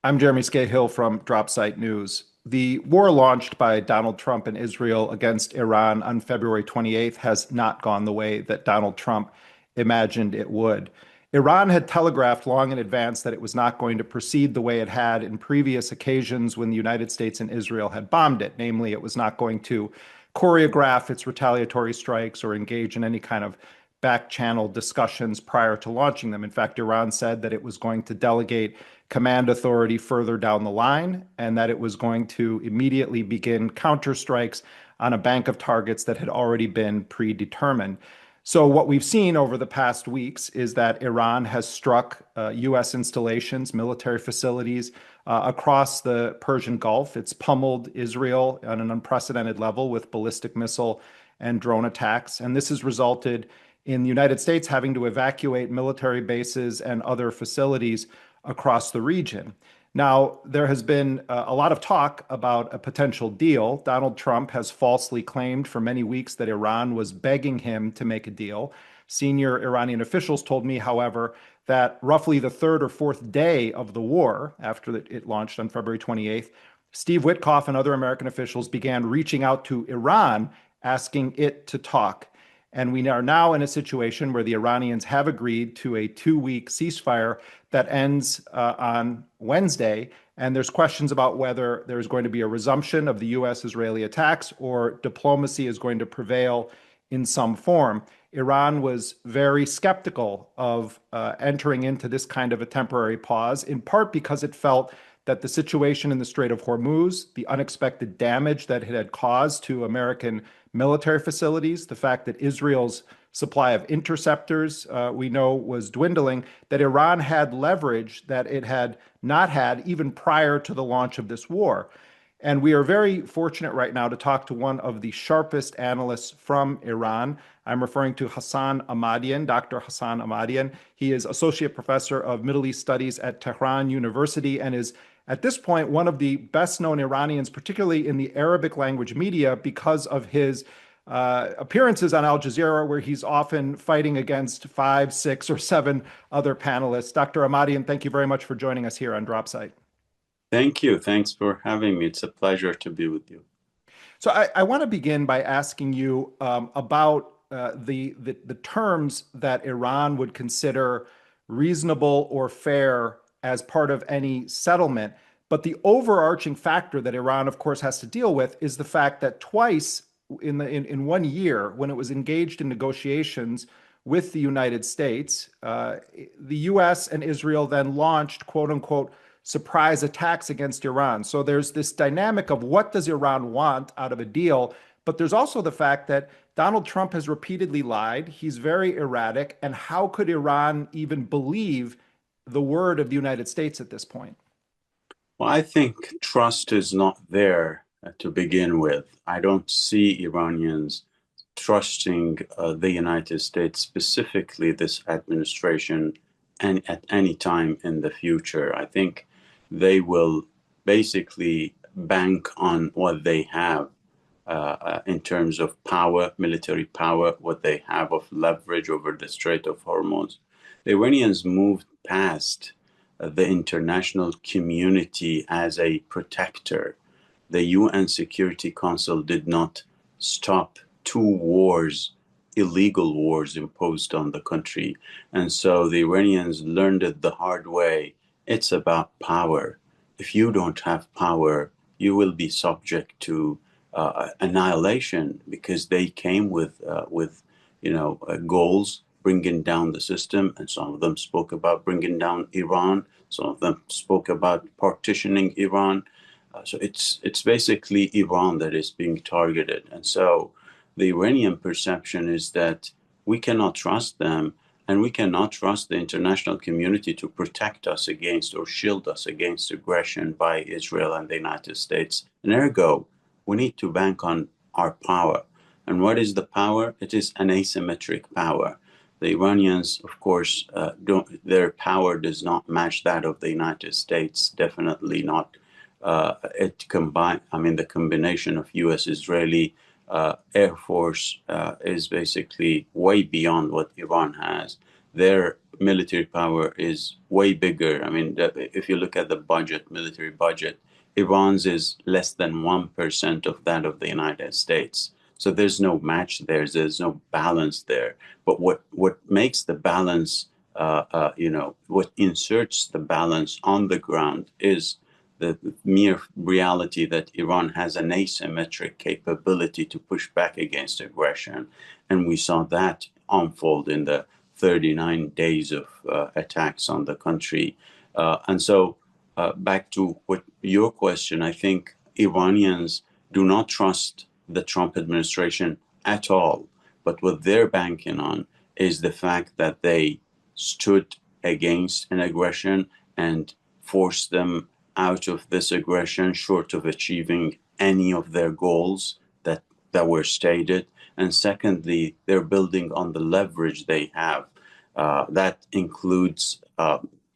I'm Jeremy Scahill from Dropsite News. The war launched by Donald Trump and Israel against Iran on February 28th has not gone the way that Donald Trump imagined it would. Iran had telegraphed long in advance that it was not going to proceed the way it had in previous occasions when the United States and Israel had bombed it. Namely, it was not going to choreograph its retaliatory strikes or engage in any kind of back channel discussions prior to launching them. In fact, Iran said that it was going to delegate command authority further down the line and that it was going to immediately begin counterstrikes on a bank of targets that had already been predetermined. So, what we've seen over the past weeks is that Iran has struck U.S. installations, military facilities across the Persian Gulf. It's pummeled Israel on an unprecedented level with ballistic missile and drone attacks. And this has resulted in the United States having to evacuate military bases and other facilities across the region. Now, there has been a lot of talk about a potential deal. Donald Trump has falsely claimed for many weeks that Iran was begging him to make a deal. Senior Iranian officials told me, however, that roughly the third or fourth day of the war, after it launched on February 28th, Steve Witkoff and other American officials began reaching out to Iran, asking it to talk. And we are now in a situation where the Iranians have agreed to a 2-week ceasefire that ends on Wednesday. And there's questions about whether there's going to be a resumption of the U.S.-Israeli attacks or diplomacy is going to prevail in some form. Iran was very skeptical of entering into this kind of a temporary pause, in part because it felt that the situation in the Strait of Hormuz, the unexpected damage that it had caused to American military facilities, the fact that Israel's supply of interceptors, we know, was dwindling, that Iran had leverage that it had not had even prior to the launch of this war. And we are very fortunate right now to talk to one of the sharpest analysts from Iran. I'm referring to Hassan Ahmadian, Dr. Hassan Ahmadian. He is Associate Professor of Middle East Studies at Tehran University and is at this point one of the best-known Iranians, particularly in the Arabic language media, because of his appearances on Al Jazeera, where he's often fighting against 5, 6, or 7 other panelists. Dr. Ahmadian, thank you very much for joining us here on Dropsite. Thank you. Thanks for having me. It's a pleasure to be with you. So I want to begin by asking you about the terms that Iran would consider reasonable or fair as part of any settlement. But the overarching factor that Iran, of course, has to deal with is the fact that twice in 1 year, when it was engaged in negotiations with the United States, the U.S. and Israel then launched, quote unquote, surprise attacks against Iran. So there's this dynamic of what does Iran want out of a deal, but there's also the fact that Donald Trump has repeatedly lied. He's very erratic. And how could Iran even believe the word of the United States at this point? Well, I think trust is not there to begin with. I don't see Iranians trusting the United States, specifically this administration, and at any time in the future. I think they will basically bank on what they have in terms of power, military power, what they have of leverage over the Strait of Hormuz. The Iranians moved past the international community as a protector. The UN Security Council did not stop 2 wars, illegal wars imposed on the country. And so the Iranians learned it the hard way. It's about power. If you don't have power, you will be subject to annihilation, because they came with goals, bringing down the system, and some of them spoke about bringing down Iran. Some of them spoke about partitioning Iran. So it's basically Iran that is being targeted. And so the Iranian perception is that we cannot trust them, and we cannot trust the international community to protect us against or shield us against aggression by Israel and the United States. And ergo, we need to bank on our power. And what is the power? It is an asymmetric power. The Iranians, of course, their power does not match that of the United States. Definitely not. The combination of U.S.-Israeli Air Force is basically way beyond what Iran has. their military power is way bigger. I mean, if you look at the budget, military budget, Iran's is less than 1% of that of the United States. So there's no match there. There's no balance there. But what makes the balance, what inserts the balance on the ground is the mere reality that Iran has an asymmetric capability to push back against aggression. And we saw that unfold in the 39 days of attacks on the country. Back to what your question, I think Iranians do not trust the Trump administration at all. But what they're banking on is the fact that they stood against an aggression and forced them out of this aggression, short of achieving any of their goals that were stated. And secondly, they're building on the leverage they have. That includes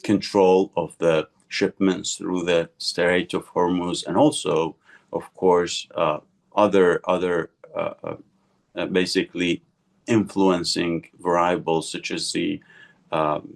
control of the shipments through the Strait of Hormuz, and also, of course, other basically influencing variables such as the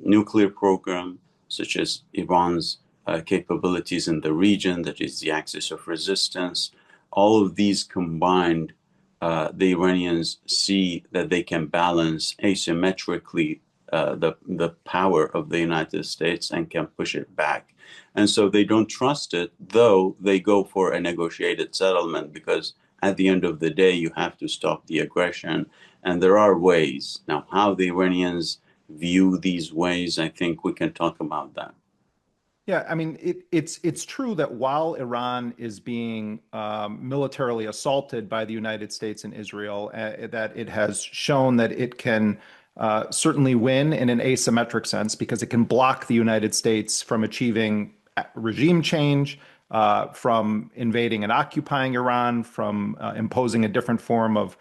nuclear program, such as Iran's capabilities in the region, that is the axis of resistance. All of these combined, the Iranians see that they can balance asymmetrically the power of the United States and can push it back. And so they don't trust it, though they go for a negotiated settlement, because at the end of the day, you have to stop the aggression. And there are ways. Now, how the Iranians view these ways, I think we can talk about that. Yeah, I mean, it's true that while Iran is being militarily assaulted by the United States and Israel, that it has shown that it can certainly win in an asymmetric sense because it can block the United States from achieving regime change, from invading and occupying Iran, from imposing a different form of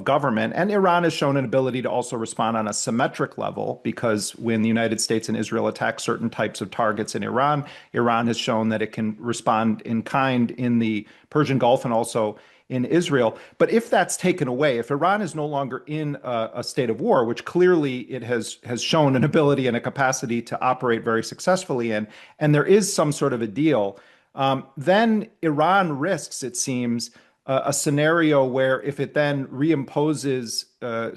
government. And Iran has shown an ability to also respond on a symmetric level because when the United States and Israel attack certain types of targets in Iran, Iran has shown that it can respond in kind in the Persian Gulf and also in Israel. But if that's taken away, if Iran is no longer in a state of war, which clearly it has shown an ability and a capacity to operate very successfully in, and there is some sort of a deal, then Iran risks, it seems, a scenario where if it then reimposes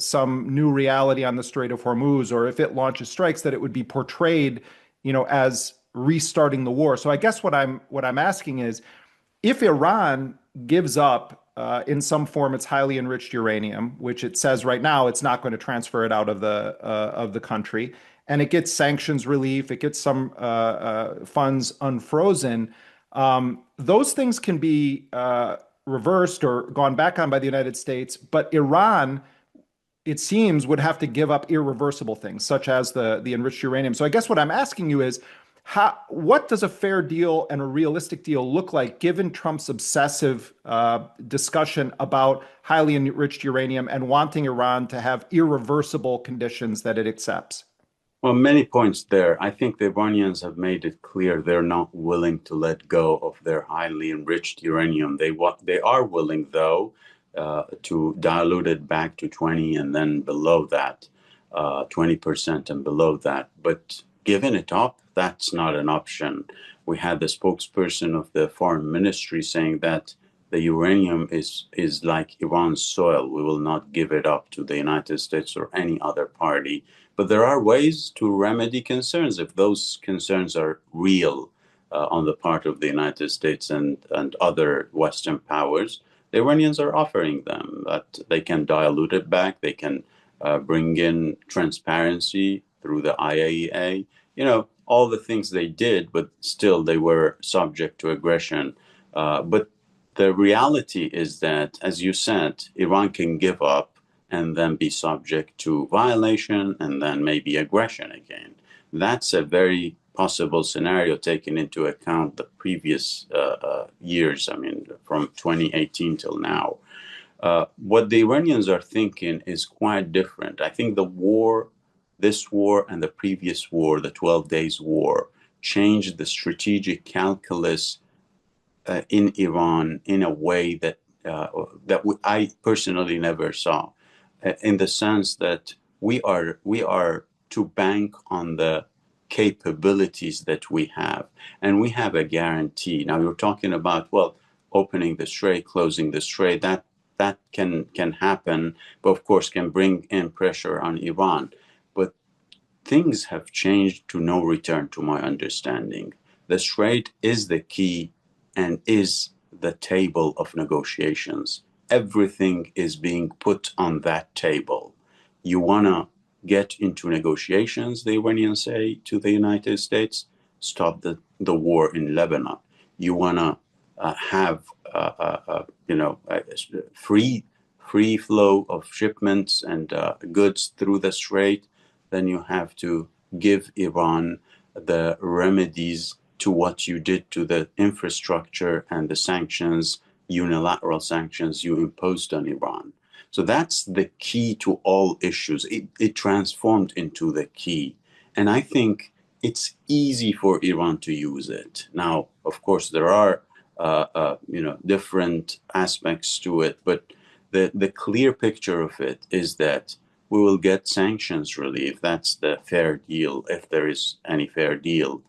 some new reality on the Strait of Hormuz, or if it launches strikes, that it would be portrayed, as restarting the war. So I guess what I'm asking is, if Iran gives up in some form its highly enriched uranium, which it says right now it's not going to transfer it out of the country, and it gets sanctions relief, it gets some funds unfrozen, those things can be reversed or gone back on by the United States, but Iran, it seems, would have to give up irreversible things, such as the enriched uranium. So I guess what I'm asking you is, what does a fair deal and a realistic deal look like, given Trump's obsessive discussion about highly enriched uranium and wanting Iran to have irreversible conditions that it accepts? Well, many points there. I think the Iranians have made it clear they're not willing to let go of their highly enriched uranium. They are willing, though, to dilute it back to 20 and then below that, 20% and below that. But giving it up, that's not an option. We had the spokesperson of the foreign ministry saying that the uranium is like Iran's soil. We will not give it up to the United States or any other party. But there are ways to remedy concerns if those concerns are real on the part of the United States and other Western powers. The Iranians are offering them that they can dilute it back. They can bring in transparency through the IAEA. All the things they did, but still they were subject to aggression. But the reality is that, as you said, Iran can give up and then be subject to violation and then maybe aggression again. That's a very possible scenario taking into account the previous years, I mean, from 2018 till now. What the Iranians are thinking is quite different. I think this war and the previous war, the 12 Days War, changed the strategic calculus in Iran in a way that I personally never saw, in the sense that we are to bank on the capabilities that we have. And we have a guarantee. Now you're talking about, well, opening the strait, closing the strait, that can happen, but of course can bring in pressure on Iran. But things have changed to no return, to my understanding. The strait is the key and is the table of negotiations. Everything is being put on that table. You want to get into negotiations, the Iranians say to the United States, stop the war in Lebanon. You want to have free flow of shipments and goods through the strait, then you have to give Iran the remedies to what you did to the infrastructure and the sanctions, unilateral sanctions you imposed on Iran. So that's the key to all issues. It transformed into the key. And I think it's easy for Iran to use it. Now, of course, there are different aspects to it, but the clear picture of it is that we will get sanctions relief. That's the fair deal, if there is any fair deal.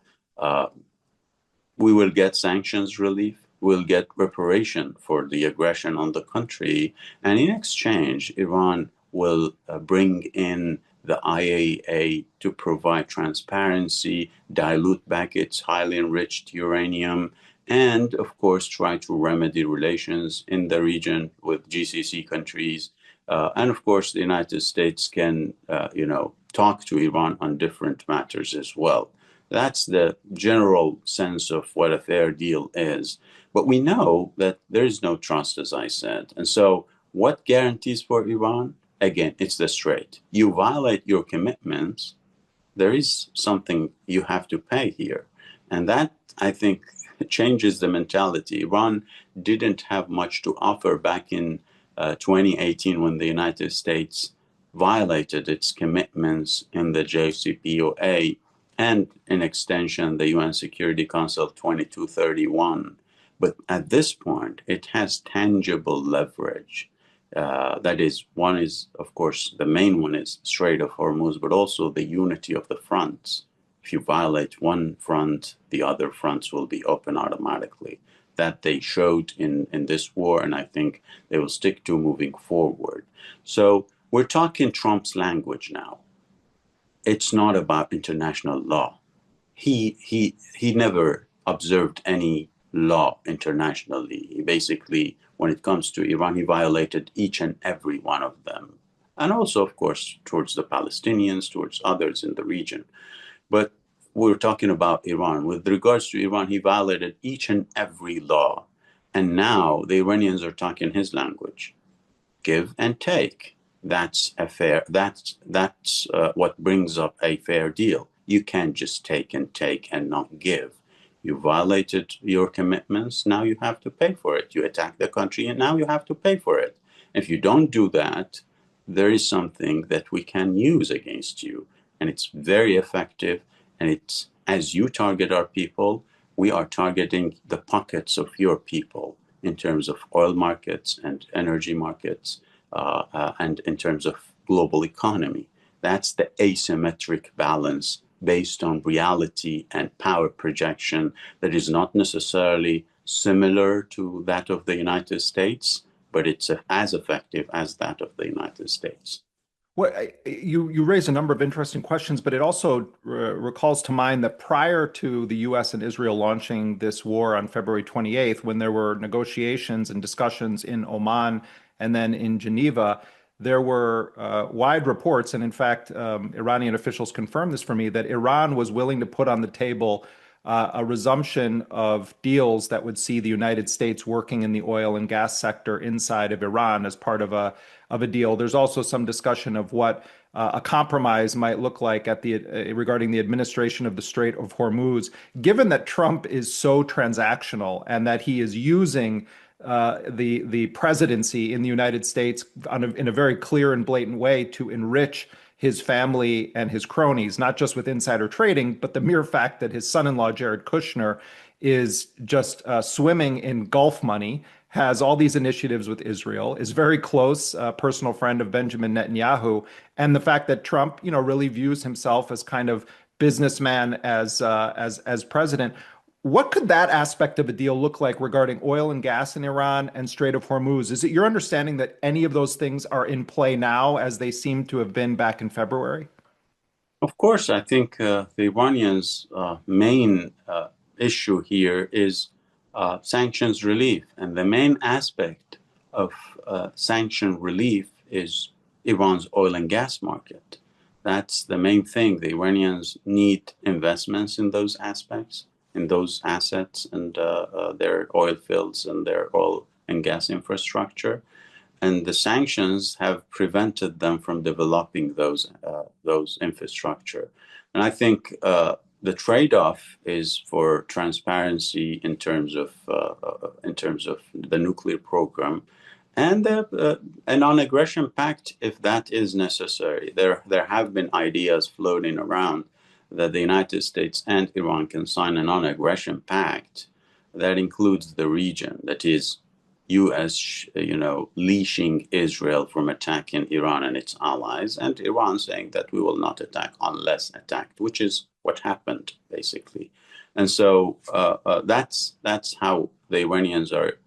We will get sanctions relief. We'll get reparation for the aggression on the country. And in exchange, Iran will bring in the IAEA to provide transparency, dilute back its highly enriched uranium, and of course, try to remedy relations in the region with GCC countries. And of course, the United States can, talk to Iran on different matters as well. That's the general sense of what a fair deal is. But we know that there is no trust, as I said. And so, what guarantees for Iran? Again, it's the strait. You violate your commitments, there is something you have to pay here. And that, I think, changes the mentality. Iran didn't have much to offer back in 2018 when the United States violated its commitments in the JCPOA and, in extension, the UN Security Council 2231. But at this point, it has tangible leverage. That is, one is, of course, the main one is Strait of Hormuz, but also the unity of the fronts. If you violate one front, the other fronts will be open automatically. That they showed in this war, and I think they will stick to moving forward. So we're talking Trump's language now. It's not about international law. He never observed any law internationally. He basically, when it comes to Iran, he violated each and every one of them. And also, of course, towards the Palestinians, towards others in the region. But we're talking about Iran. With regards to Iran, he violated each and every law. And now the Iranians are talking his language. Give and take. That's what brings up a fair deal. You can't just take and not give. You violated your commitments, now you have to pay for it. You attack the country, and now you have to pay for it. If you don't do that, there is something that we can use against you. And it's very effective. And it's, as you target our people, we are targeting the pockets of your people in terms of oil markets and energy markets, and in terms of global economy. That's the asymmetric balance based on reality and power projection that is not necessarily similar to that of the United States, but it's as effective as that of the United States. Well, you raise a number of interesting questions, but it also recalls to mind that prior to the U.S. and Israel launching this war on February 28th, when there were negotiations and discussions in Oman and then in Geneva, there were wide reports, and in fact, Iranian officials confirmed this for me, that Iran was willing to put on the table a resumption of deals that would see the United States working in the oil and gas sector inside of Iran as part of a deal. There's also some discussion of what a compromise might look like regarding the administration of the Strait of Hormuz, given that Trump is so transactional and that he is using the presidency in the United States in a very clear and blatant way to enrich his family and his cronies, not just with insider trading, but the mere fact that his son-in-law, Jared Kushner, is just swimming in Gulf money, has all these initiatives with Israel, is very close, personal friend of Benjamin Netanyahu, and the fact that Trump, really views himself as kind of businessman as president. What could that aspect of a deal look like regarding oil and gas in Iran and Strait of Hormuz? Is it your understanding that any of those things are in play now as they seem to have been back in February? Of course, I think the Iranians' main issue here is sanctions relief. And the main aspect of sanction relief is Iran's oil and gas market. That's the main thing. The Iranians need investments in those aspects, in those assets, and their oil fields and their oil and gas infrastructure. And the sanctions have prevented them from developing those infrastructure. And I think the trade-off is for transparency in terms of the nuclear program and a non-aggression pact if that is necessary. There have been ideas floating around that the United States and Iran can sign a non-aggression pact that includes the region, that is U.S., leashing Israel from attacking Iran and its allies, and Iran saying that we will not attack unless attacked, which is what happened basically. And so that's how the Iranians are,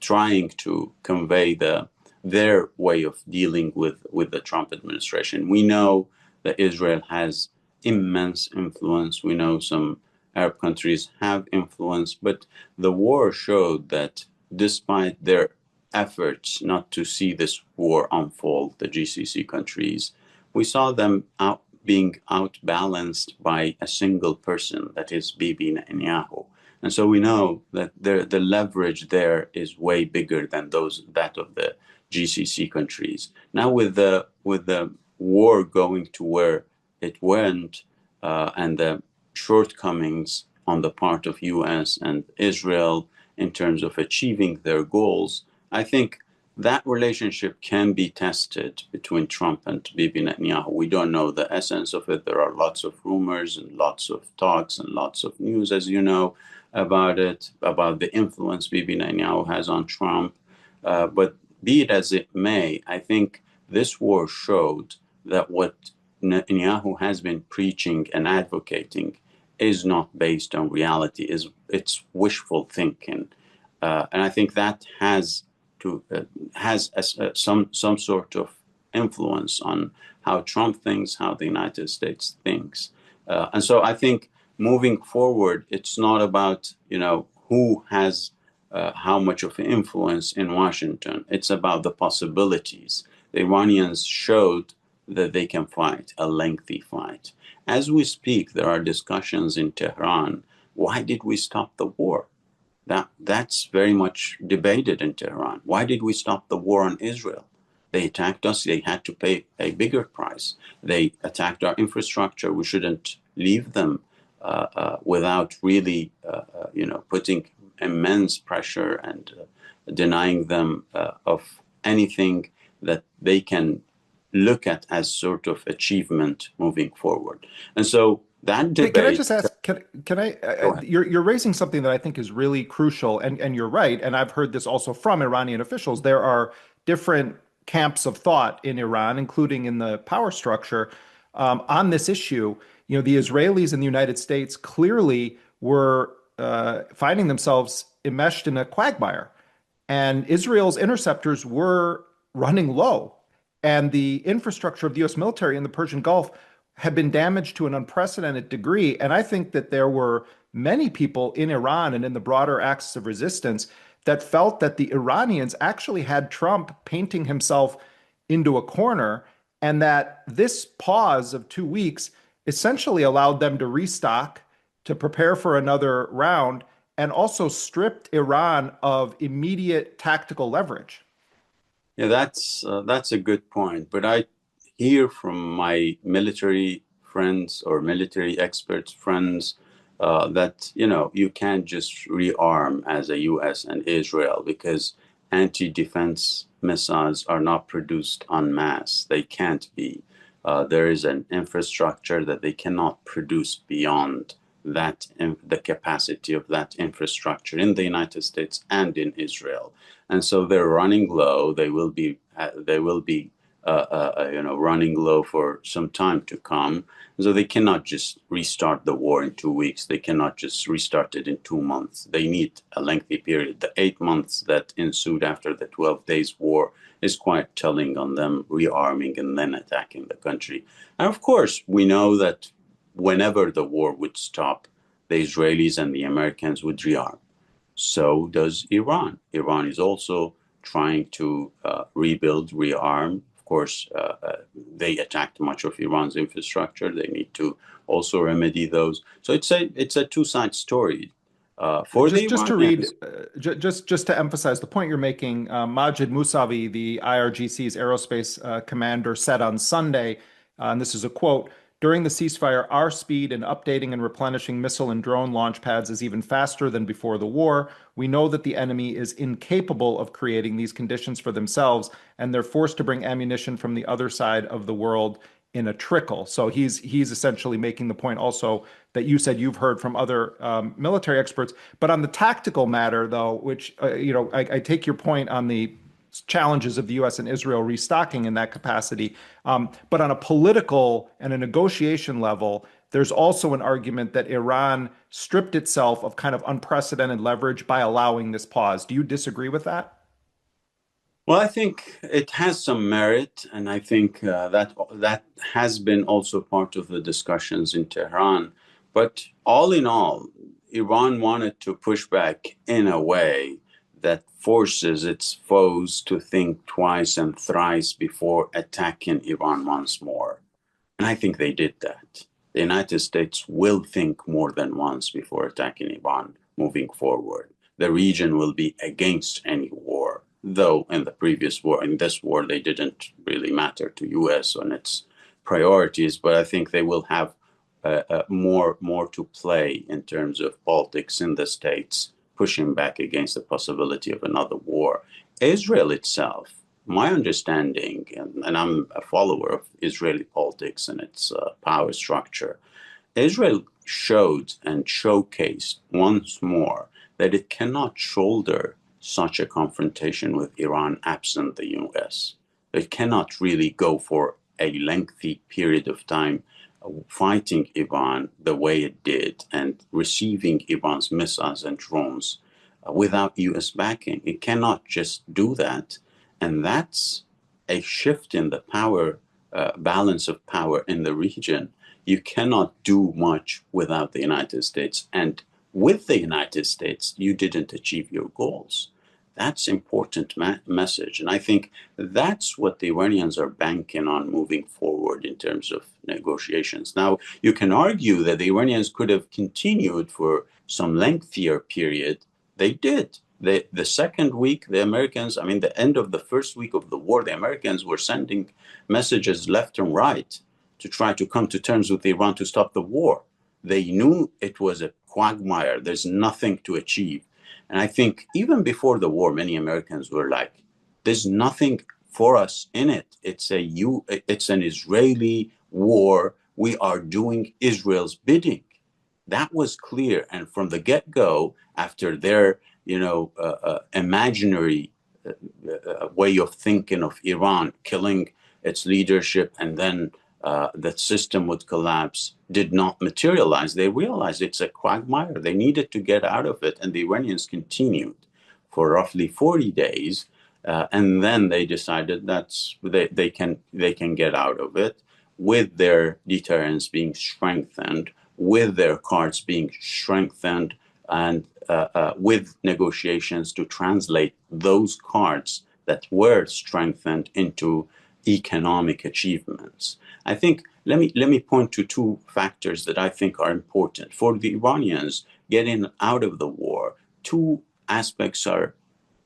trying to convey their way of dealing with the Trump administration. We know that Israel has immense influence. We know some Arab countries have influence, but the war showed that despite their efforts not to see this war unfold, the GCC countries, we saw them being outbalanced by a single person, that is Bibi Netanyahu. And so we know that the leverage there is way bigger than that of the GCC countries. Now with the war going to where it went, and the shortcomings on the part of US and Israel in terms of achieving their goals, I think that relationship can be tested between Trump and Bibi Netanyahu. We don't know the essence of it. There are lots of rumors and lots of talks and lots of news, as you know, about it, about the influence Bibi Netanyahu has on Trump. But be it as it may, I think this war showed that what Netanyahu has been preaching and advocating is not based on reality, it's wishful thinking. And I think that has some sort of influence on how Trump thinks, how the United States thinks. And so I think moving forward, it's not about, who has how much of influence in Washington. It's about the possibilities. The Iranians showed that they can fight a lengthy fight. As we speak, there are discussions in Tehran. Why did we stop the war? That's very much debated in Tehran. Why did we stop the war on Israel? They attacked us. They had to pay a bigger price. They attacked our infrastructure. We shouldn't leave them without really, putting immense pressure and denying them of anything that they can look at as sort of achievement moving forward. And so that debate. Can I just ask? Can I? You're raising something that I think is really crucial, and you're right. And I've heard this also from Iranian officials. There are different camps of thought in Iran, including in the power structure, on this issue. The Israelis and the United States clearly were finding themselves enmeshed in a quagmire, and Israel's interceptors were running low. And the infrastructure of the U.S. military in the Persian Gulf had been damaged to an unprecedented degree. And I think that there were many people in Iran and in the broader axis of resistance that felt that the Iranians actually had Trump painting himself into a corner, and that this pause of 2 weeks essentially allowed them to restock, to prepare for another round, and also stripped Iran of immediate tactical leverage. Yeah, that's a good point. But I hear from my military friends or military experts friends that you can't just rearm as a U.S. and Israel because anti-defense missiles are not produced en masse. They can't be. There is an infrastructure that they cannot produce beyond the capacity of that infrastructure in the United States and in Israel. And so they're running low. They will be running low for some time to come. So they cannot just restart the war in 2 weeks. They cannot just restart it in 2 months. They need a lengthy period. The 8 months that ensued after the 12 days war is quite telling on them rearming and then attacking the country. And of course, we know that whenever the war would stop, the Israelis and the Americans would rearm. So does Iran. Iran is also trying to rebuild, rearm. Of course, they attacked much of Iran's infrastructure. They need to also remedy those. So it's a two-side story. For the Just to read, Iranians, just to emphasize the point you're making, Majid Musavi, the IRGC's aerospace commander, said on Sunday, and this is a quote, during the ceasefire, our speed in updating and replenishing missile and drone launch pads is even faster than before the war. We know that the enemy is incapable of creating these conditions for themselves, and they're forced to bring ammunition from the other side of the world in a trickle. So he's essentially making the point also that you said you've heard from other military experts. But on the tactical matter, though, which I take your point on the challenges of the U.S. and Israel restocking in that capacity. But on a political and a negotiation level, there's also an argument that Iran stripped itself of kind of unprecedented leverage by allowing this pause. Do you disagree with that? well, I think it has some merit, and I think that has been also part of the discussions in Tehran. But all in all, Iran wanted to push back in a way that forces its foes to think twice and thrice before attacking Iran once more. And I think they did that. The United States will think more than once before attacking Iran moving forward. The region will be against any war, though in the previous war, in this war, they didn't really matter to U.S. on its priorities, but I think they will have more to play in terms of politics in the States, pushing back against the possibility of another war. Israel itself, my understanding, and I'm a follower of Israeli politics and its power structure, Israel showed and showcased once more that it cannot shoulder such a confrontation with Iran absent the US. It cannot really go for a lengthy period of time fighting Iran the way it did and receiving Iran's missiles and drones without US backing. It cannot just do that. And that's a shift in the power balance of power in the region. You cannot do much without the United States. And with the United States, you didn't achieve your goals. That's important message. And I think that's what the Iranians are banking on moving forward in terms of negotiations. Now, you can argue that the Iranians could have continued for some lengthier period. They did. The second week, the Americans, I mean, the end of the first week of the war, the Americans were sending messages left and right to try to come to terms with Iran to stop the war. They knew it was a quagmire. There's nothing to achieve. And I think even before the war, many Americans were like, there's nothing for us in it. It's an Israeli war. We are doing Israel's bidding. That was clear. And from the get-go, after their imaginary way of thinking of Iran, killing its leadership, and then that system would collapse, did not materialize. They realized it's a quagmire. They needed to get out of it. And the Iranians continued for roughly 40 days. And then they decided they can get out of it with their deterrence being strengthened, with their cards being strengthened, and with negotiations to translate those cards that were strengthened into economic achievements. I think let me point to two factors that I think are important for the Iranians getting out of the war. Two aspects are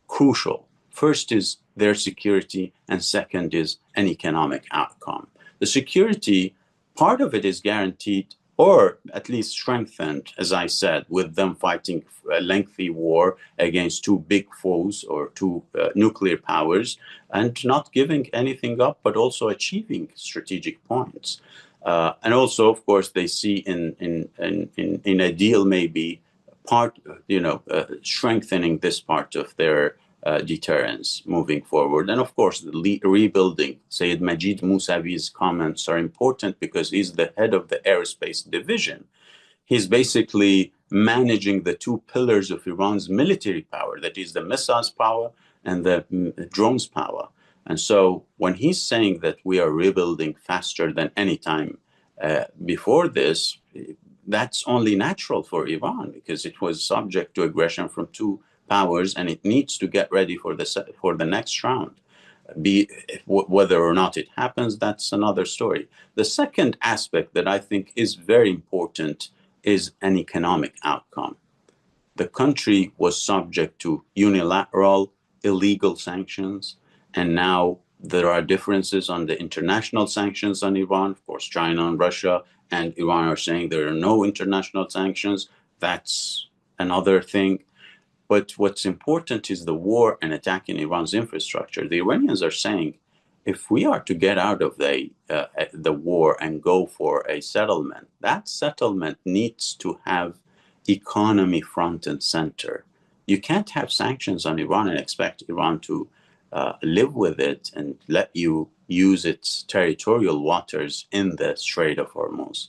crucial. First is their security, and second is an economic outcome. The security, part of it is guaranteed or at least strengthened, as I said, with them fighting a lengthy war against two big foes or two nuclear powers and not giving anything up, but also achieving strategic points. And also, of course, they see in a deal maybe part, strengthening this part of their deterrence moving forward. And of course, the rebuilding. Sayyid Majid Mousavi's comments are important because he's the head of the aerospace division. He's basically managing the two pillars of Iran's military power, that is the missiles power and the drones power. And so when he's saying that we are rebuilding faster than any time before this, that's only natural for Iran because it was subject to aggression from two powers and it needs to get ready for the next round. Whether or not it happens, that's another story. The second aspect that I think is very important is an economic outcome. The country was subject to unilateral, illegal sanctions, and now there are differences on the international sanctions on Iran. Of course, China and Russia and Iran are saying there are no international sanctions. That's another thing. But what's important is the war and attacking Iran's infrastructure. The Iranians are saying, if we are to get out of the war and go for a settlement, that settlement needs to have economy front and center. You can't have sanctions on Iran and expect Iran to live with it and let you use its territorial waters in the Strait of Hormuz.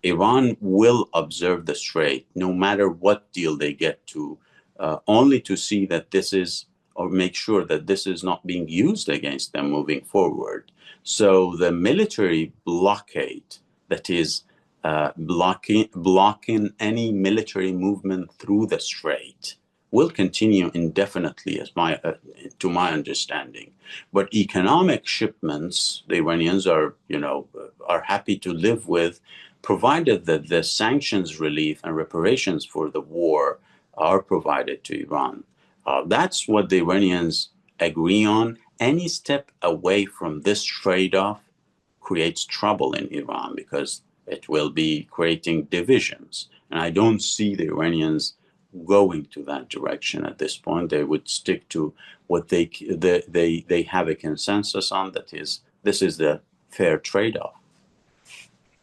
Iran will observe the Strait no matter what deal they get to, only to see that this is, or make sure that this is not being used against them moving forward. So the military blockade, that is blocking any military movement through the Strait, will continue indefinitely, to my understanding. But economic shipments, the Iranians are happy to live with, provided that the sanctions relief and reparations for the war are provided to Iran. That's what the Iranians agree on. Any step away from this trade-off creates trouble in Iran because it will be creating divisions. And I don't see the Iranians going to that direction at this point. They would stick to what they have a consensus on, that is, this is the fair trade-off.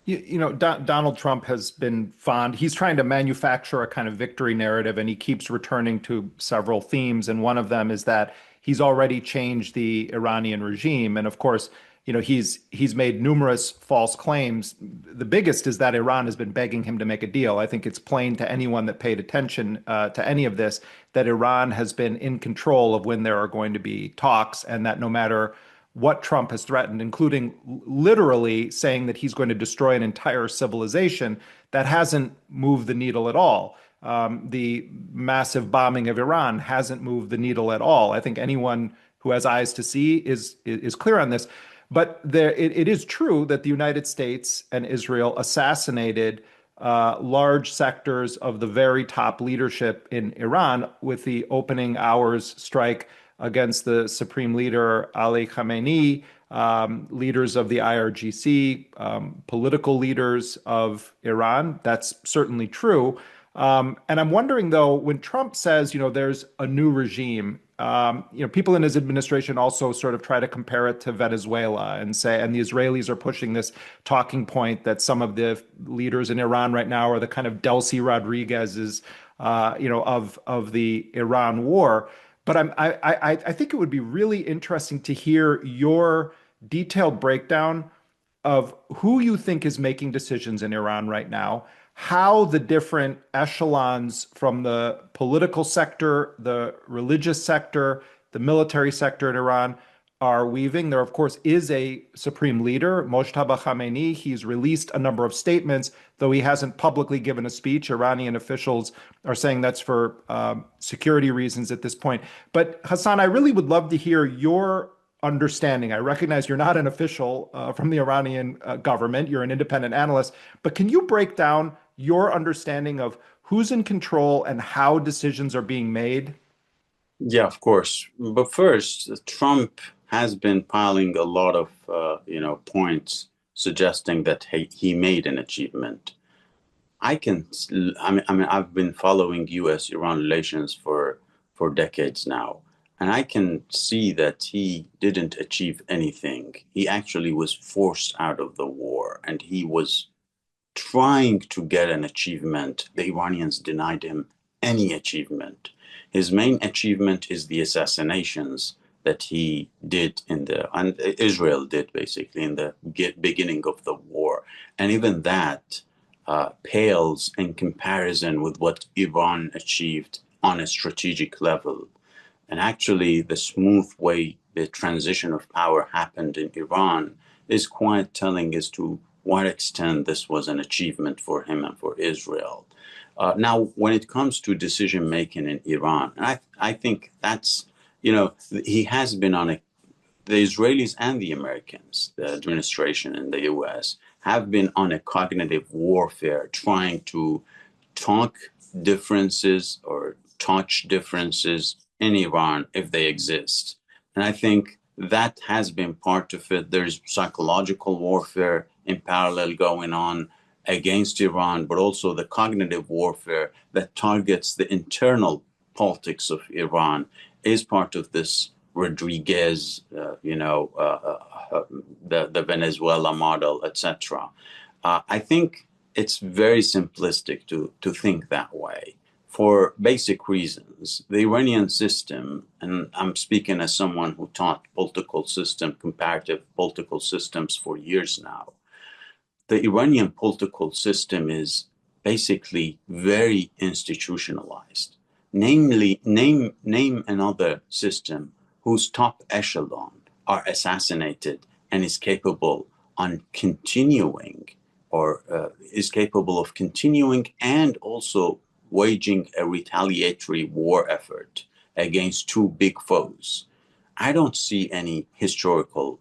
Donald Trump has been fond. He's trying to manufacture a kind of victory narrative, and he keeps returning to several themes. And one of them is that he's already changed the Iranian regime. And of course, he's made numerous false claims. The biggest is that Iran has been begging him to make a deal. I think it's plain to anyone that paid attention to any of this that Iran has been in control of when there are going to be talks, and that no matter what Trump has threatened, including literally saying that he's going to destroy an entire civilization, that hasn't moved the needle at all. The massive bombing of Iran hasn't moved the needle at all. I think anyone who has eyes to see is clear on this. But it is true that the United States and Israel assassinated large sectors of the very top leadership in Iran with the opening hours strike against the supreme leader Ali Khamenei, leaders of the IRGC, political leaders of Iran. That's certainly true. And I'm wondering, though, when Trump says, there's a new regime, people in his administration also sort of try to compare it to Venezuela and the Israelis are pushing this talking point that some of the leaders in Iran right now are the kind of Delcy Rodriguez's, of the Iran war. But I think it would be really interesting to hear your detailed breakdown of who you think is making decisions in Iran right now, how the different echelons from the political sector, the religious sector, the military sector in Iran are weaving. There, of course, is a supreme leader, Mojtaba Khamenei. He's released a number of statements, though he hasn't publicly given a speech. Iranian officials are saying that's for security reasons at this point. But Hassan, I really would love to hear your understanding. I recognize you're not an official from the Iranian government. You're an independent analyst. But can you break down your understanding of who's in control and how decisions are being made? Yeah, of course. But first, Trump has been piling a lot of points suggesting that he made an achievement. I've been following U.S.-Iran relations for decades now, and I can see that he didn't achieve anything. He actually was forced out of the war. war, and he was trying to get an achievement. The Iranians denied him any achievement. His main achievement is the assassinations that he did and Israel did basically in the beginning of the war. And even that pales in comparison with what Iran achieved on a strategic level. And actually, the smooth way the transition of power happened in Iran is quite telling as to what extent this was an achievement for him and for Israel. Now, when it comes to decision making in Iran, I think that's, he has been on the Israelis and the Americans, the administration in the US, have been on a cognitive warfare trying to talk differences or touch differences in Iran if they exist. And I think that has been part of it. There's psychological warfare in parallel going on against Iran, but also the cognitive warfare that targets the internal politics of Iran is part of this Rodriguez, the Venezuela model, etc. I think it's very simplistic to think that way for basic reasons. The Iranian system, and I'm speaking as someone who taught comparative political systems for years now, the Iranian political system is basically very institutionalized. Name another system whose top echelon are assassinated and is capable on continuing or is capable of continuing and also waging a retaliatory war effort against two big foes. I don't see any historical,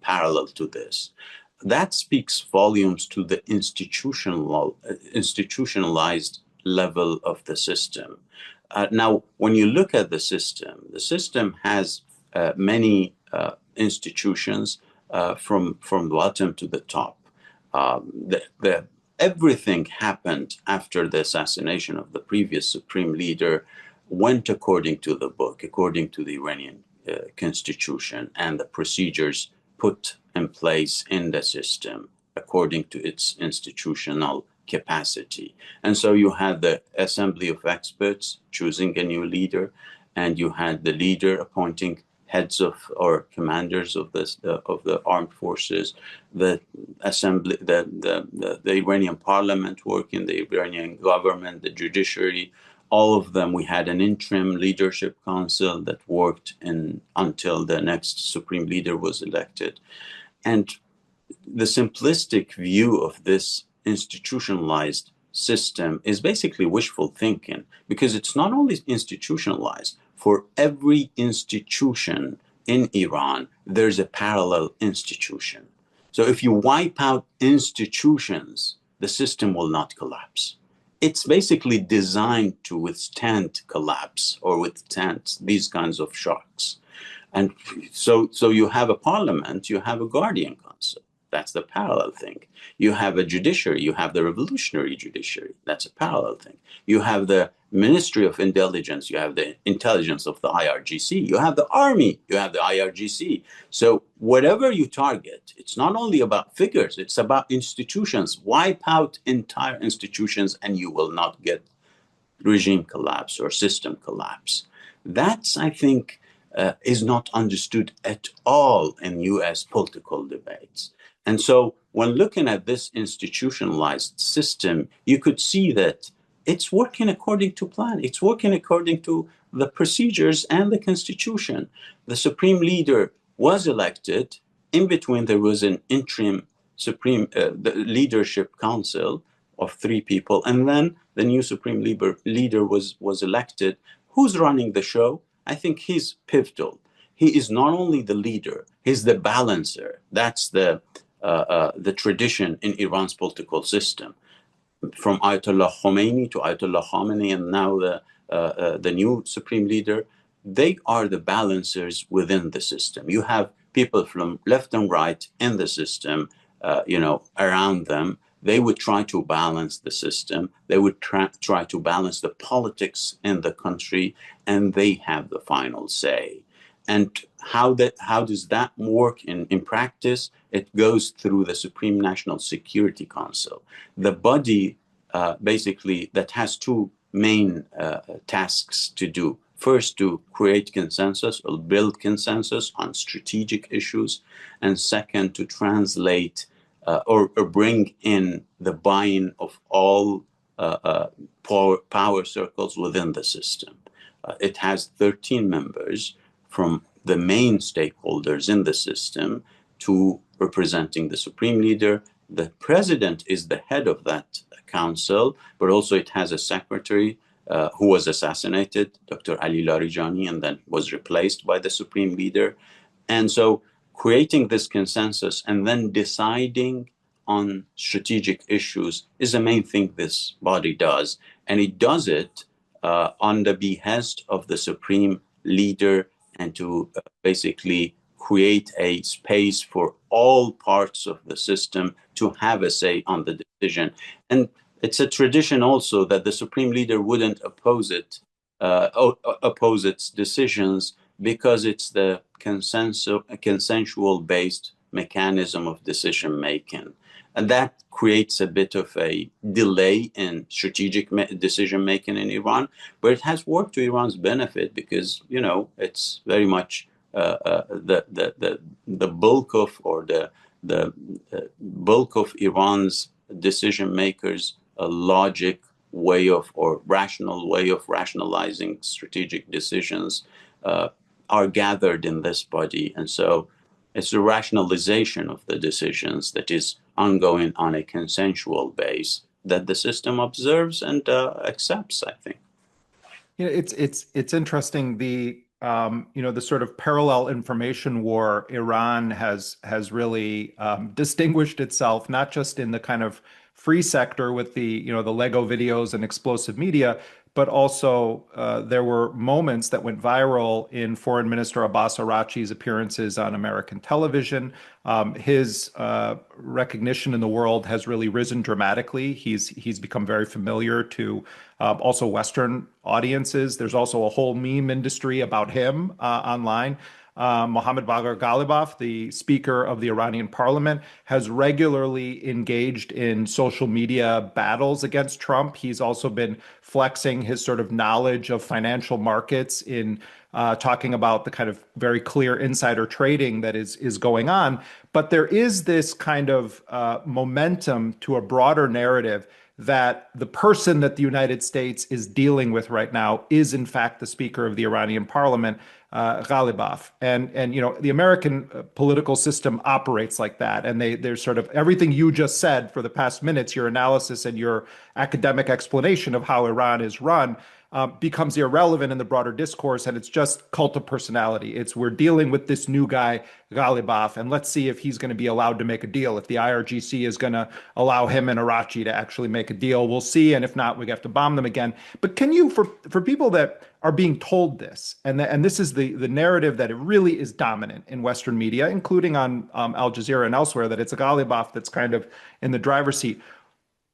parallel to this. That speaks volumes to the institutionalized level of the system. Now, when you look at the system has many institutions from the bottom to the top. Everything happened after the assassination of the previous supreme leader went according to the book, according to the Iranian constitution and the procedures put in place in the system according to its institutional capacity. And so you had the assembly of experts choosing a new leader, and you had the leader appointing heads of or commanders of the armed forces, the assembly, the Iranian parliament working, the Iranian government, the judiciary, all of them. We had an interim leadership council that worked until the next supreme leader was elected. And the simplistic view of this institutionalized system is basically wishful thinking, because it's not only institutionalized. For every institution in Iran, there's a parallel institution. So if you wipe out institutions, the system will not collapse. It's basically designed to withstand collapse or withstand these kinds of shocks. And so you have a parliament, you have a guardian council. That's the parallel thing. You have a judiciary, you have the revolutionary judiciary. That's a parallel thing. You have the Ministry of Intelligence, you have the intelligence of the IRGC, you have the army, you have the IRGC. So whatever you target, it's not only about figures, it's about institutions. Wipe out entire institutions and you will not get regime collapse or system collapse. That's, I think, is not understood at all in US political debates. And so when looking at this institutionalized system, you could see that it's working according to plan. It's working according to the procedures and the constitution. The supreme leader was elected. In between, there was an interim the leadership council of 3 people. And then the new supreme leader was elected. Who's running the show? I think he's pivotal. He is not only the leader, he's the balancer. That's the tradition in Iran's political system. From Ayatollah Khomeini to Ayatollah Khamenei, and now the new supreme leader, they are the balancers within the system. You have people from left and right in the system, around them. They would try to balance the system. They would try to balance the politics in the country, and they have the final say. And how does that work in practice? It goes through the Supreme National Security Council, the body basically that has two main tasks to do. First, to create consensus or build consensus on strategic issues, and second, to translate or bring in the buy-in of all power circles within the system. It has 13 members from the main stakeholders in the system to representing the supreme leader. The president is the head of that council, but also it has a secretary who was assassinated, Dr. Ali Larijani, and then was replaced by the supreme leader. And so creating this consensus and then deciding on strategic issues is the main thing this body does. And it does it on the behest of the supreme leader, and to basically create a space for all parts of the system to have a say on the decision. And it's a tradition also that the supreme leader wouldn't oppose its decisions, because it's the consensual based mechanism of decision making. And that creates a bit of a delay in strategic decision making in Iran, but it has worked to Iran's benefit because, you know, it's very much the bulk of, or the bulk of Iran's decision makers a logic way of, or rational way of rationalizing strategic decisions are gathered in this body. And so it's the rationalization of the decisions that is ongoing on a consensual base that the system observes and accepts, I think. It's interesting, the the sort of parallel information war. Iran has really distinguished itself not just in the kind of free sector with the Lego videos and explosive media, but also there were moments that went viral in Foreign Minister Abbas Araghchi's appearances on American television. His recognition in the world has really risen dramatically. He's become very familiar to also Western audiences. There's also a whole meme industry about him online. Mohammad Bagher Ghalibaf, the Speaker of the Iranian Parliament, has regularly engaged in social media battles against Trump. He's also been flexing his sort of knowledge of financial markets in talking about the kind of very clear insider trading that is going on. But there is this kind of momentum to a broader narrative that the person that the United States is dealing with right now is, in fact, the Speaker of the Iranian Parliament, Ghalibaf. And the American political system operates like that. And there's sort of everything you just said for the past minutes, your analysis and your academic explanation of how Iran is run, becomes irrelevant in the broader discourse, and it's just cult of personality. It's, we're dealing with this new guy, Ghalibaf, and let's see if he's going to be allowed to make a deal. If the IRGC is going to allow him and Araghchi to actually make a deal, we'll see. And if not, we have to bomb them again. But can you, for people that are being told this, and this is the narrative that it really is dominant in Western media, including on Al Jazeera and elsewhere, that it's a Ghalibaf that's kind of in the driver's seat.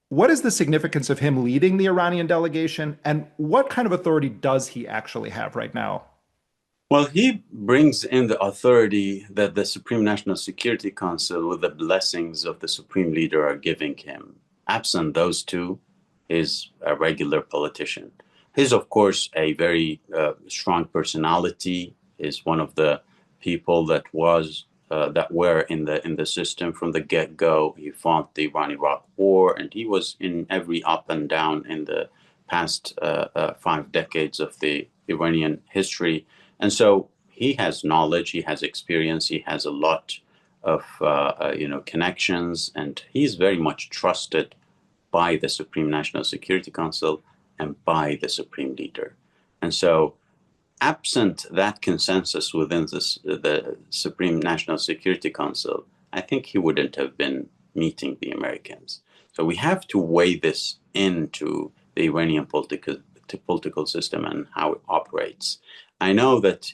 What is the significance of him leading the Iranian delegation, and what kind of authority does he actually have right now? Well, he brings in the authority that the Supreme National Security Council, with the blessings of the Supreme Leader, are giving him. Absent those two, he's a regular politician. He's, of course, a very strong personality. Is one of the people that were in the system from the get-go. He fought the Iran-Iraq War, and he was in every up and down in the past 5 decades of the Iranian history. And so he has knowledge, he has experience, he has a lot of connections, and he's very much trusted by the Supreme National Security Council and by the Supreme Leader. And so absent that consensus within the Supreme National Security Council, I think he wouldn't have been meeting the Americans. So we have to weigh this into the Iranian political system and how it operates. I know that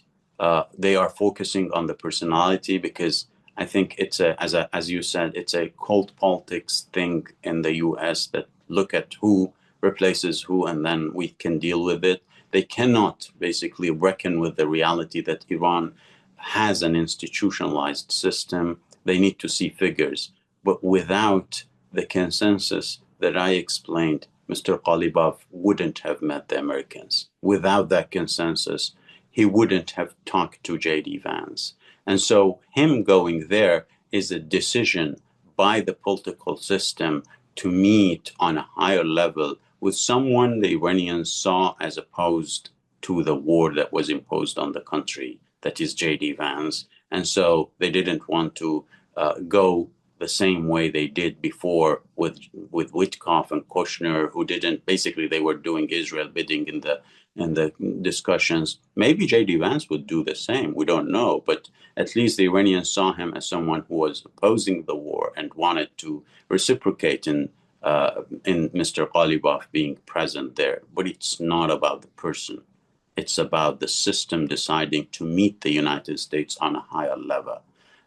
they are focusing on the personality because I think it's as you said, it's a cult politics thing in the U.S. that look at who replaces who and then we can deal with it. They cannot basically reckon with the reality that Iran has an institutionalized system. They need to see figures. But without the consensus that I explained, Mr. Ghalibaf wouldn't have met the Americans. Without that consensus, he wouldn't have talked to J.D. Vance. And so him going there is a decision by the political system to meet on a higher level with someone the Iranians saw as opposed to the war that was imposed on the country, that is J.D. Vance. And so they didn't want to go the same way they did before with Witkoff and Kushner, who didn't, basically they were doing Israel bidding in the discussions. Maybe J.D. Vance would do the same. We don't know, but at least the Iranians saw him as someone who was opposing the war and wanted to reciprocate in Mr. Ghalibaf being present there. But it's not about the person. It's about the system deciding to meet the United States on a higher level.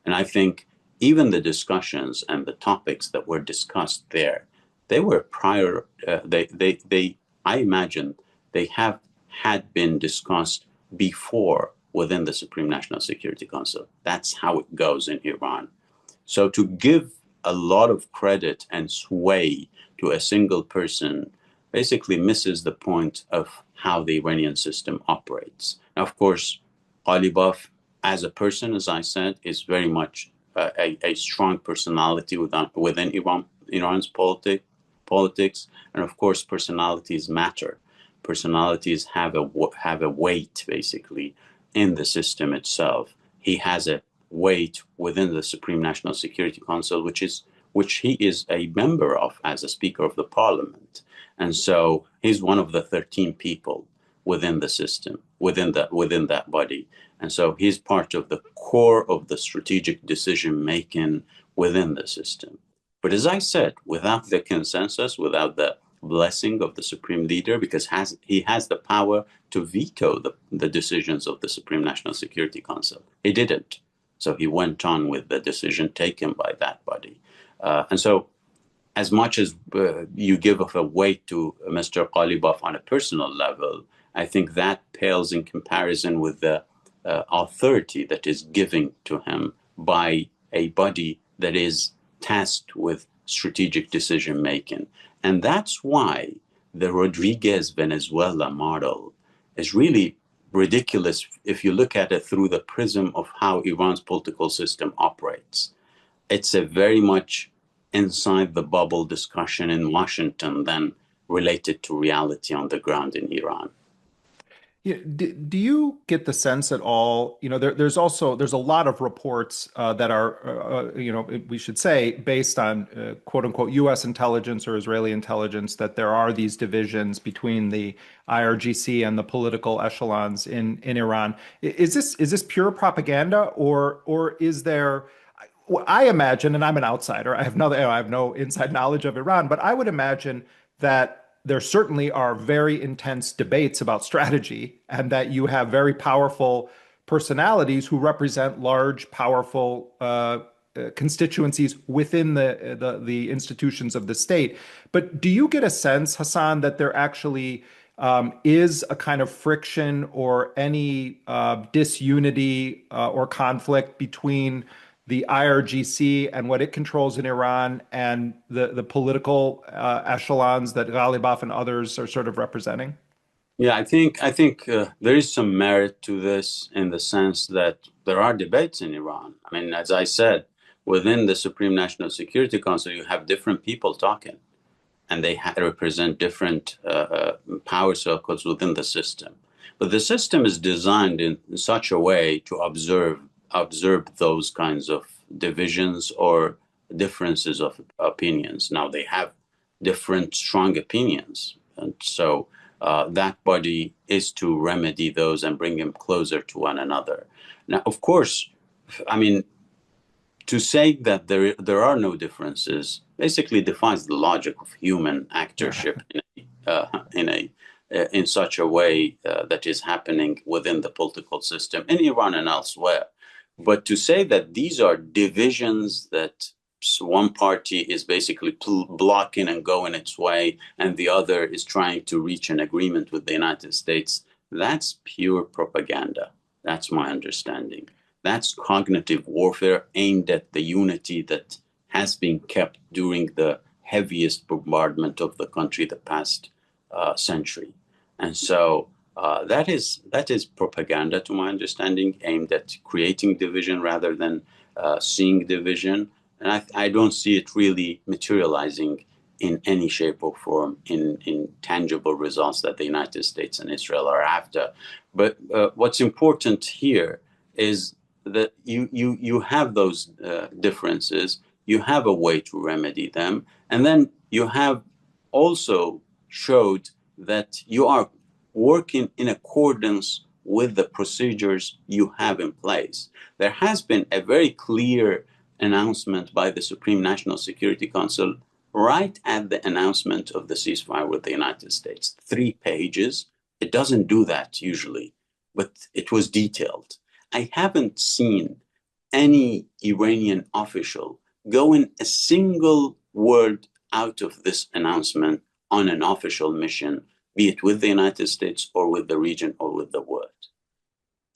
And I think even the discussions and the topics that were discussed there, they were prior, I imagine they have had been discussed before within the Supreme National Security Council. That's how it goes in Iran. So to give a lot of credit and sway to a single person basically misses the point of how the Iranian system operates. Now, of course, Ghalibaf, as a person, as I said, is very much a strong personality within Iran's politics. And of course, personalities matter. Personalities have a weight, basically, in the system itself. He has a weight within the Supreme National Security Council, which he is a member of as a Speaker of the Parliament. And so he's one of the 13 people within the system, within that body. And so he's part of the core of the strategic decision making within the system. But as I said, without the consensus, without the blessing of the supreme leader, because he has the power to veto the decisions of the Supreme National Security Council. He didn't. So he went on with the decision taken by that body. And so as much as you give of a weight to Mr. Ghalibaf on a personal level, I think that pales in comparison with the authority that is given to him by a body that is tasked with strategic decision making. And that's why the Rodriguez Venezuela model is really ridiculous if you look at it through the prism of how Iran's political system operates. It's a very much inside the bubble discussion in Washington than related to reality on the ground in Iran. Yeah, do you get the sense at all, there's a lot of reports that are, we should say, based on quote unquote US intelligence or Israeli intelligence, that there are these divisions between the IRGC and the political echelons in Iran. Is this pure propaganda, or is there? I imagine, and I'm an outsider, I have no inside knowledge of Iran, but I would imagine that there certainly are very intense debates about strategy, and that you have very powerful personalities who represent large, powerful constituencies within the institutions of the state. But do you get a sense, Hassan, that there actually is a kind of friction or any disunity or conflict between the IRGC and what it controls in Iran and the political echelons that Ghalibaf and others are sort of representing? Yeah, I think there is some merit to this in the sense that there are debates in Iran. I mean, as I said, within the Supreme National Security Council, you have different people talking, and they represent different power circles within the system. But the system is designed in such a way to observe those kinds of divisions or differences of opinions. Now they have different strong opinions, and so that body is to remedy those and bring them closer to one another. Now, of course, I mean, to say that there are no differences basically defies the logic of human actorship in such a way that is happening within the political system in Iran and elsewhere. But to say that these are divisions, that one party is basically blocking and going its way, and the other is trying to reach an agreement with the United States, that's pure propaganda. That's my understanding. That's cognitive warfare aimed at the unity that has been kept during the heaviest bombardment of the country the past century. And so that is propaganda, to my understanding, aimed at creating division rather than seeing division. And I don't see it really materializing in any shape or form in tangible results that the United States and Israel are after. But what's important here is that you have those differences, you have a way to remedy them, and then you have also showed that you are working in accordance with the procedures you have in place. There has been a very clear announcement by the Supreme National Security Council right at the announcement of the ceasefire with the United States. 3 pages. It doesn't do that usually, but it was detailed. I haven't seen any Iranian official go in a single word out of this announcement on an official mission, be it with the United States or with the region or with the world.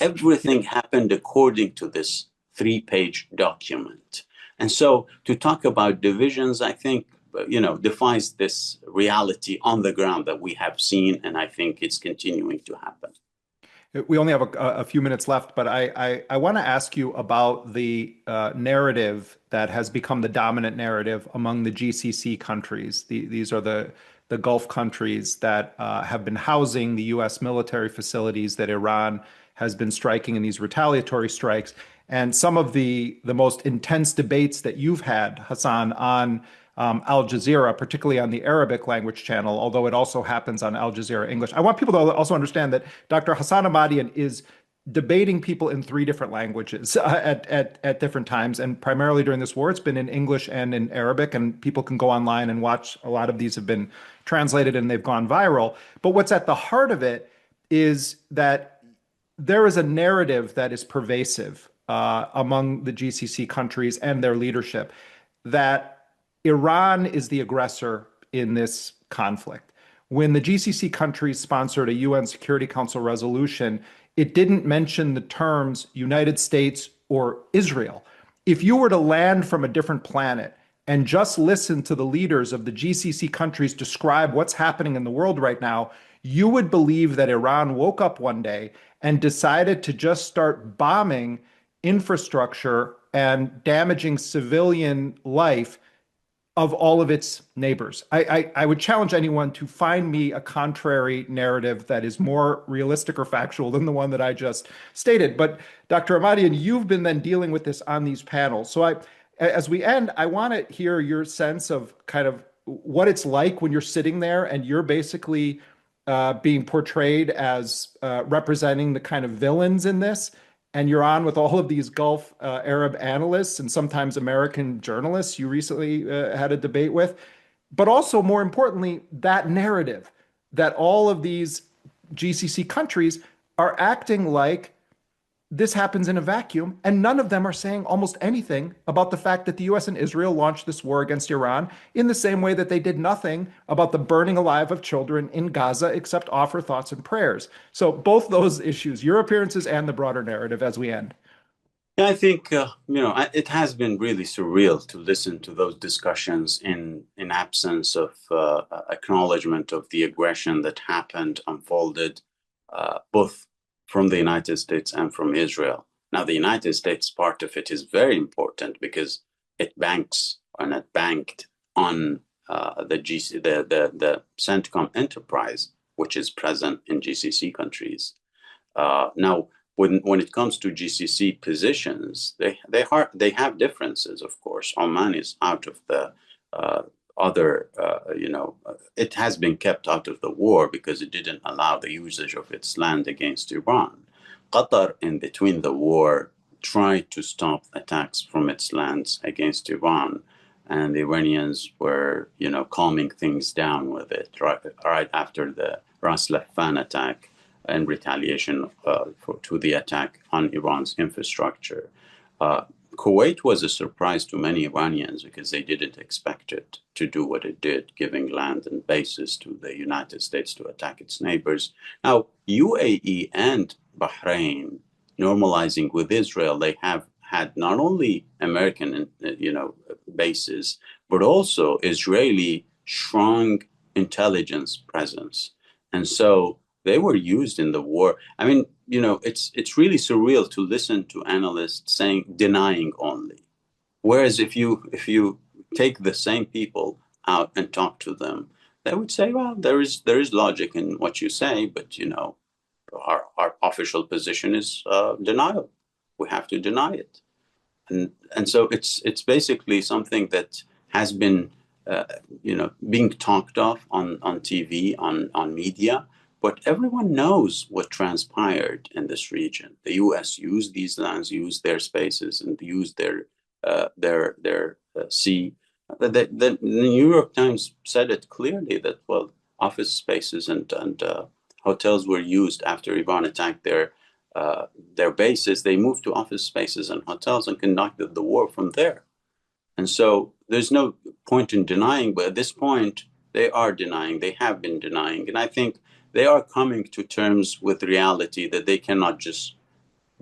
Everything happened according to this 3 page document. And so to talk about divisions, I think, defies this reality on the ground that we have seen, and I think it's continuing to happen. We only have a few minutes left, but I want to ask you about the narrative that has become the dominant narrative among the GCC countries. These are the Gulf countries that have been housing the U.S. military facilities that Iran has been striking in these retaliatory strikes. And some of the most intense debates that you've had, Hassan, on Al Jazeera, particularly on the Arabic language channel, although it also happens on Al Jazeera English. I want people to also understand that Dr. Hassan Ahmadian is debating people in 3 different languages at different times, and primarily during this war, it's been in English and in Arabic, and people can go online and watch. A lot of these have been translated and they've gone viral. But what's at the heart of it is that there is a narrative that is pervasive among the GCC countries and their leadership that Iran is the aggressor in this conflict. When the GCC countries sponsored a UN Security Council resolution, it didn't mention the terms United States or Israel. If you were to land from a different planet and just listen to the leaders of the GCC countries describe what's happening in the world right now, you would believe that Iran woke up one day and decided to just start bombing infrastructure and damaging civilian life of all of its neighbors. I would challenge anyone to find me a contrary narrative that is more realistic or factual than the one that I just stated. But Dr. Ahmadian, you've been then dealing with this on these panels. So as we end, I want to hear your sense of kind of what it's like when you're sitting there and you're basically being portrayed as representing the kind of villains in this, and you're on with all of these Gulf Arab analysts and sometimes American journalists you recently had a debate with. But also, more importantly, that narrative that all of these GCC countries are acting like this happens in a vacuum, and none of them are saying almost anything about the fact that the US and Israel launched this war against Iran in the same way that they did nothing about the burning alive of children in Gaza except offer thoughts and prayers. So both those issues, your appearances and the broader narrative as we end. Yeah, I think it has been really surreal to listen to those discussions in absence of acknowledgement of the aggression that happened, unfolded, both from the United States and from Israel. Now, the United States part of it is very important because it banks and it banked on the CENTCOM enterprise, which is present in GCC countries. Now, when it comes to GCC positions, they have differences, of course. Oman is out of the it has been kept out of the war because it didn't allow the usage of its land against Iran. Qatar, in between the war, tried to stop attacks from its lands against Iran, and the Iranians were, calming things down with it right after the Ras Laffan attack in retaliation to the attack on Iran's infrastructure. Kuwait was a surprise to many Iranians because they didn't expect it to do what it did, giving land and bases to the United States to attack its neighbors. Now, UAE and Bahrain normalizing with Israel, they have had not only American, bases, but also Israeli strong intelligence presence. And so they were used in the war. I mean, it's really surreal to listen to analysts saying denying only. Whereas if you take the same people out and talk to them, they would say, well, there is logic in what you say, but our official position is denial. We have to deny it, and so it's basically something that has been being talked of on TV, on media, but everyone knows what transpired in this region. The U.S. used these lands, used their spaces, and used their sea. The New York Times said it clearly that, well, office spaces and hotels were used after Iran attacked their bases. They moved to office spaces and hotels and conducted the war from there. And so there's no point in denying, but at this point, they are denying. They have been denying. And I think they are coming to terms with reality that they cannot just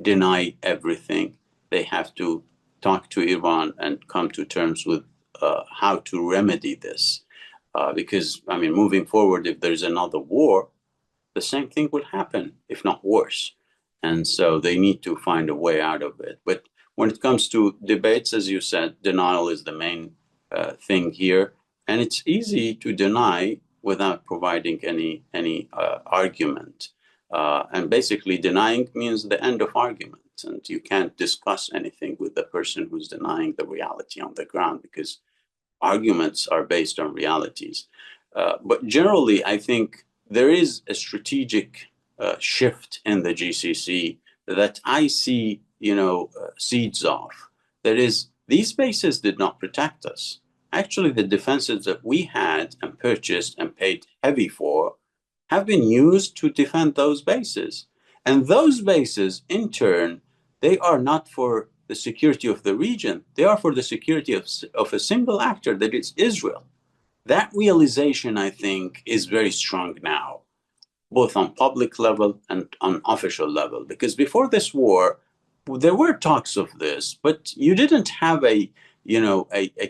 deny everything. They have to talk to Iran and come to terms with how to remedy this. Because, I mean, moving forward, if there's another war, the same thing will happen, if not worse. And so they need to find a way out of it. But when it comes to debates, as you said, denial is the main thing here. And it's easy to deny without providing any argument. And basically, denying means the end of argument. And you can't discuss anything with the person who's denying the reality on the ground because arguments are based on realities. But generally, I think there is a strategic shift in the GCC that I see, seeds of. That is, these bases did not protect us. Actually, the defenses that we had and purchased and paid heavy for have been used to defend those bases. And those bases, in turn, they are not for the security of the region. They are for the security of a single actor, that is Israel. That realization, I think, is very strong now, both on public level and on official level. Because before this war, there were talks of this, but you didn't have a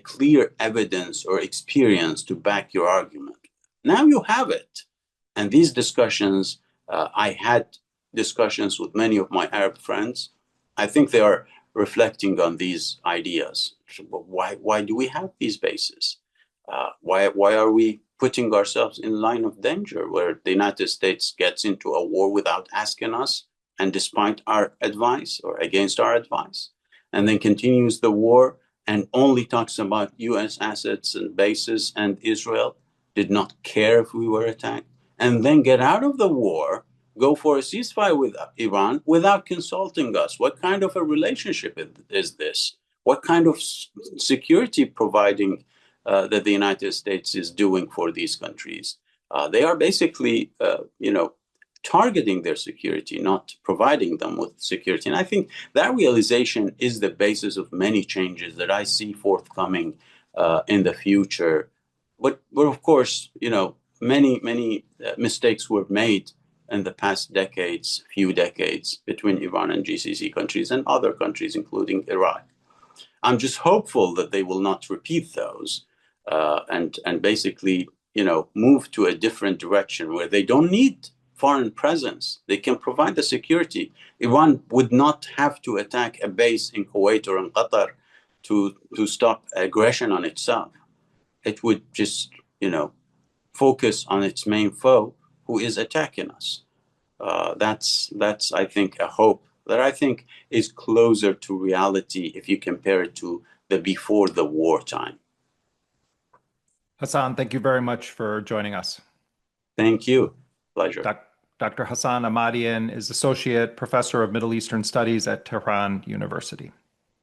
clear evidence or experience to back your argument. Now you have it. And these discussions, I had discussions with many of my Arab friends. I think they are reflecting on these ideas. Why do we have these bases? Why are we putting ourselves in line of danger where the United States gets into a war without asking us and despite our advice or against our advice, and then continues the war and only talks about US assets and bases, and Israel did not care if we were attacked, and then get out of the war, go for a ceasefire with Iran without consulting us? What kind of a relationship is this? What kind of security providing that the United States is doing for these countries? They are basically, targeting their security, not providing them with security. And I think that realization is the basis of many changes that I see forthcoming in the future. But of course, many mistakes were made in the past few decades between Iran and GCC countries and other countries, including Iraq. I'm just hopeful that they will not repeat those and basically, move to a different direction where they don't need foreign presence. They can provide the security. Iran would not have to attack a base in Kuwait or in Qatar to stop aggression on itself. It would just, focus on its main foe, who is attacking us. That's I think a hope that I think is closer to reality if you compare it to the before the war time. Hassan, thank you very much for joining us. Thank you. Pleasure. Dr. Hassan Ahmadian is Associate Professor of Middle Eastern Studies at Tehran University.